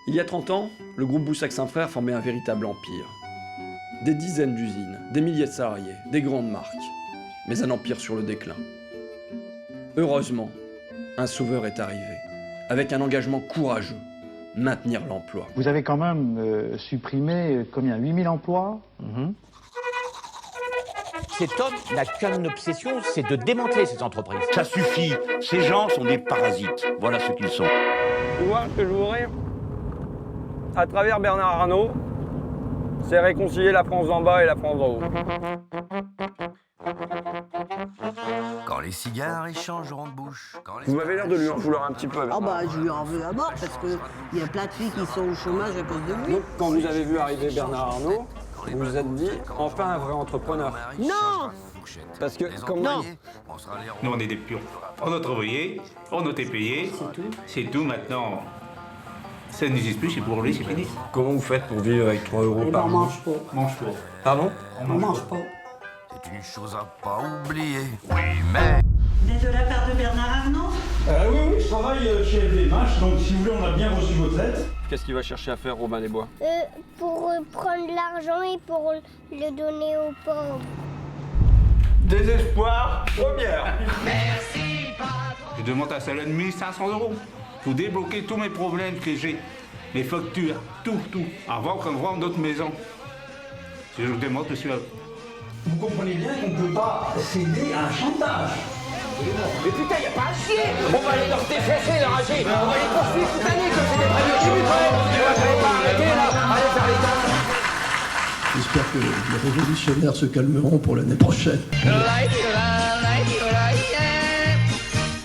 Il y a 30 ans, le groupe Boussac-Saint-Frères formait un véritable empire. Des dizaines d'usines, des milliers de salariés, des grandes marques. Mais un empire sur le déclin. Heureusement, un sauveur est arrivé, avec un engagement courageux, maintenir l'emploi. Vous avez quand même supprimé combien, 8000 emplois? Cet homme n'a qu'une obsession, c'est de démanteler ces entreprises. Ça suffit, ces gens sont des parasites, voilà ce qu'ils sont. Tu vois ce que je voudrais, à travers Bernard Arnault, c'est réconcilier la France d'en bas et la France d'en haut. Quand les cigares échangeront de bouche. Vous avez l'air de lui en vouloir un petit peu. Ah bah je lui en veux à mort parce qu'il y a plein de filles qui sont au chômage à cause de lui. Donc quand vous avez vu arriver Bernard Arnault, vous vous êtes dit, enfin un vrai entrepreneur. Non. Parce que, comme Non. Nous, on est des pions. On a travaillé, on a été payé. C'est tout maintenant. Ça n'existe plus, c'est pour lui, c'est fini. Comment vous faites pour vivre avec 3 euros Eh ben, par on mois? mange pas. Mange pas. Pardon? On mange pas. C'est une chose à pas oublier. Oui, mais... Mais de la part de Bernard Arnault? Oui, je travaille chez LVMH, donc si vous voulez, on a bien reçu votre lettre. Qu'est-ce qu'il va chercher à faire, Robin des Bois? Pour prendre l'argent et pour le donner aux pauvres. Désespoir, première. Je demande un salaire de 1500 €. Pour débloquer tous mes problèmes que j'ai. Les factures, tout. Avant qu'on vende notre maison. Si je vous demande, monsieur. Vous comprenez bien qu'on ne peut pas céder à un chantage. Mais putain, y a pas à chier. On va aller leur défoncer, leur rager. On va les poursuivre toute l'année comme c'est des prévenus. J'ai vu quand même. Tu vas quand même pas arrêter là. Allez faire les dents. J'espère que les révolutionnaires se calmeront pour l'année prochaine.